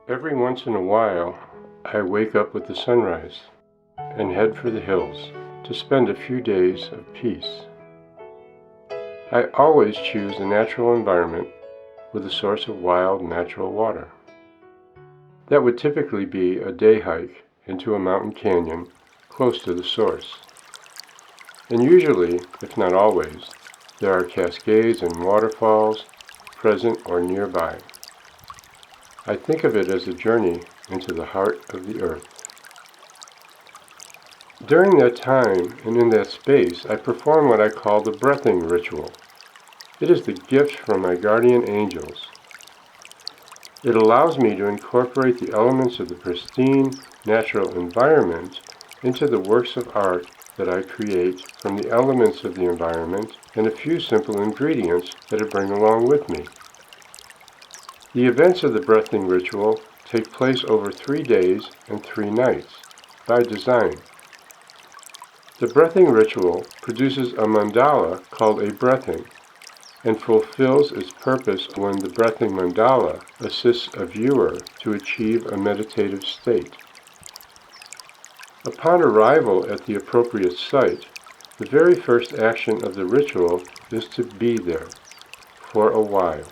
Every once in a while, I wake up with the sunrise and head for the hills to spend a few days of peace. I always choose a natural environment with a source of wild natural water. That would typically be a day hike into a mountain canyon close to the source. And usually, if not always, there are cascades and waterfalls present or nearby. I think of it as a journey into the heart of the earth. During that time and in that space, I perform what I call the breathing ritual. It is the gift from my guardian angels. It allows me to incorporate the elements of the pristine natural environment into the works of art that I create from the elements of the environment and a few simple ingredients that I bring along with me. The events of the breathing ritual take place over 3 days and 3 nights, by design. The breathing ritual produces a mandala called a breathing, and fulfills its purpose when the breathing mandala assists a viewer to achieve a meditative state. Upon arrival at the appropriate site, the very first action of the ritual is to be there for a while,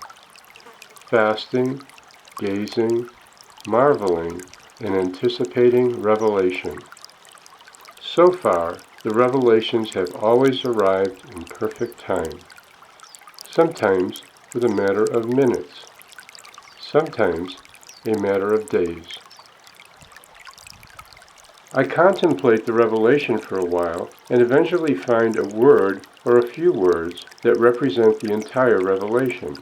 fasting, gazing, marveling, and anticipating revelation. So far, the revelations have always arrived in perfect time, sometimes with a matter of minutes, sometimes a matter of days. I contemplate the revelation for a while and eventually find a word or a few words that represent the entire revelation.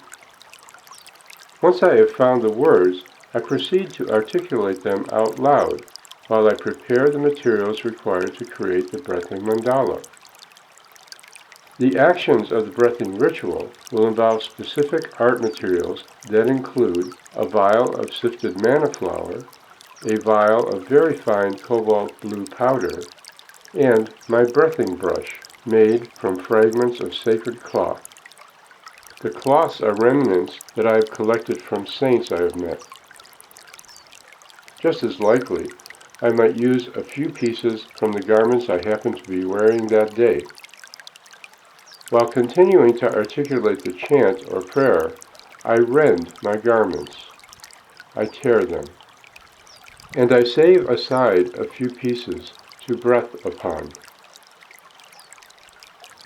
Once I have found the words, I proceed to articulate them out loud while I prepare the materials required to create the breathing mandala. The actions of the breathing ritual will involve specific art materials that include a vial of sifted manna flour, a vial of very fine cobalt blue powder, and my breathing brush made from fragments of sacred cloth. The cloths are remnants that I have collected from saints I have met. Just as likely, I might use a few pieces from the garments I happen to be wearing that day. While continuing to articulate the chant or prayer, I rend my garments. I tear them. And I save aside a few pieces to breath upon.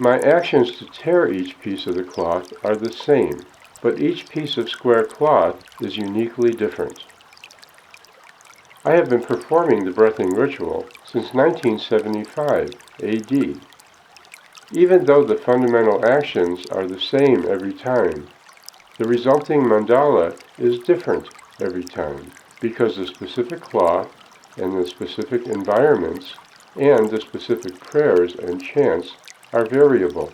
My actions to tear each piece of the cloth are the same, but each piece of square cloth is uniquely different. I have been performing the breathing ritual since 1975 AD. Even though the fundamental actions are the same every time, the resulting mandala is different every time because the specific cloth and the specific environments and the specific prayers and chants are variable.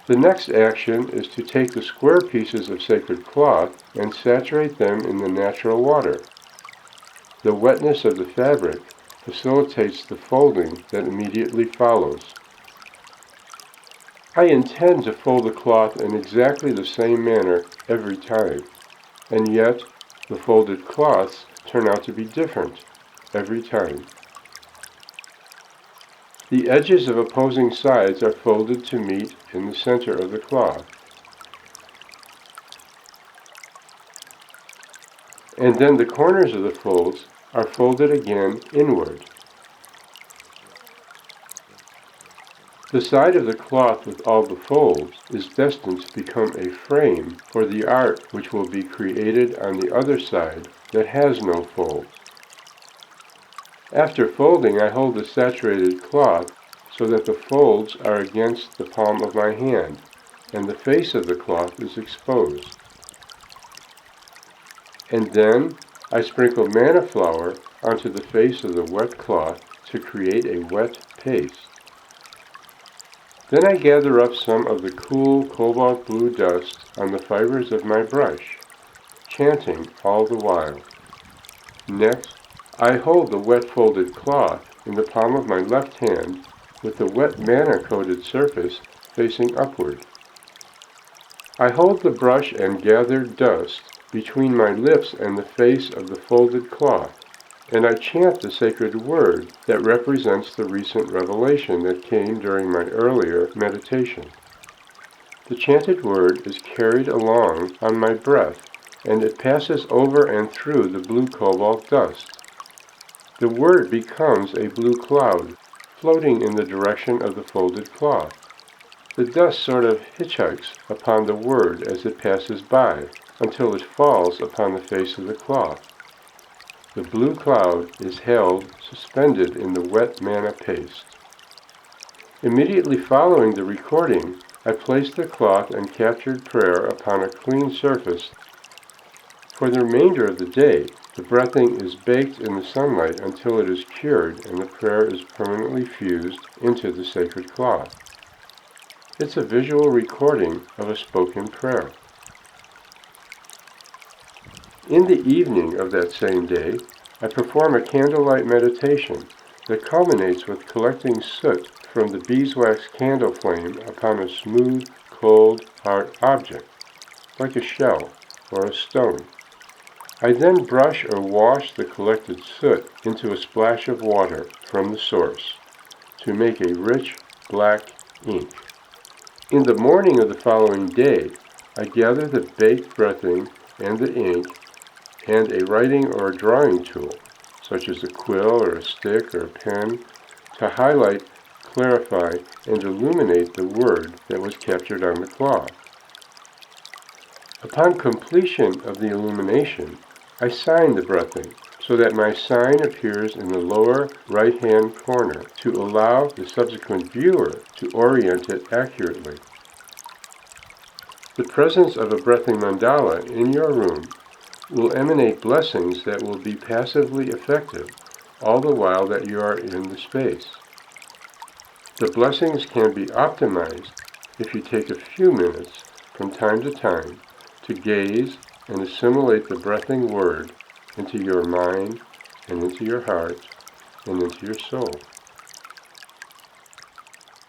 The next action is to take the square pieces of sacred cloth and saturate them in the natural water. The wetness of the fabric facilitates the folding that immediately follows. I intend to fold the cloth in exactly the same manner every time, and yet the folded cloths turn out to be different every time. The edges of opposing sides are folded to meet in the center of the cloth. And then the corners of the folds are folded again inward. The side of the cloth with all the folds is destined to become a frame for the art which will be created on the other side that has no folds. After folding, I hold the saturated cloth so that the folds are against the palm of my hand, and the face of the cloth is exposed. And then I sprinkle manna flour onto the face of the wet cloth to create a wet paste. Then I gather up some of the cool cobalt blue dust on the fibers of my brush, chanting all the while. Next, I hold the wet folded cloth in the palm of my left hand with the wet manna-coated surface facing upward. I hold the brush and gathered dust between my lips and the face of the folded cloth, and I chant the sacred word that represents the recent revelation that came during my earlier meditation. The chanted word is carried along on my breath, and it passes over and through the blue cobalt dust. The word becomes a blue cloud, floating in the direction of the folded cloth. The dust sort of hitchhikes upon the word as it passes by, until it falls upon the face of the cloth. The blue cloud is held suspended in the wet manna paste. Immediately following the recording, I placed the cloth and captured prayer upon a clean surface. For the remainder of the day, the breathing is baked in the sunlight until it is cured and the prayer is permanently fused into the sacred cloth. It's a visual recording of a spoken prayer. In the evening of that same day, I perform a candlelight meditation that culminates with collecting soot from the beeswax candle flame upon a smooth, cold, hard object, like a shell or a stone. I then brush or wash the collected soot into a splash of water from the source to make a rich black ink. In the morning of the following day, I gather the baked breathing and the ink and a writing or a drawing tool, such as a quill or a stick or a pen, to highlight, clarify, and illuminate the word that was captured on the cloth. Upon completion of the illumination, I sign the breathing so that my sign appears in the lower right-hand corner to allow the subsequent viewer to orient it accurately. The presence of a breathing mandala in your room will emanate blessings that will be passively effective all the while that you are in the space. The blessings can be optimized if you take a few minutes from time to time to gaze and assimilate the breathing word into your mind and into your heart and into your soul.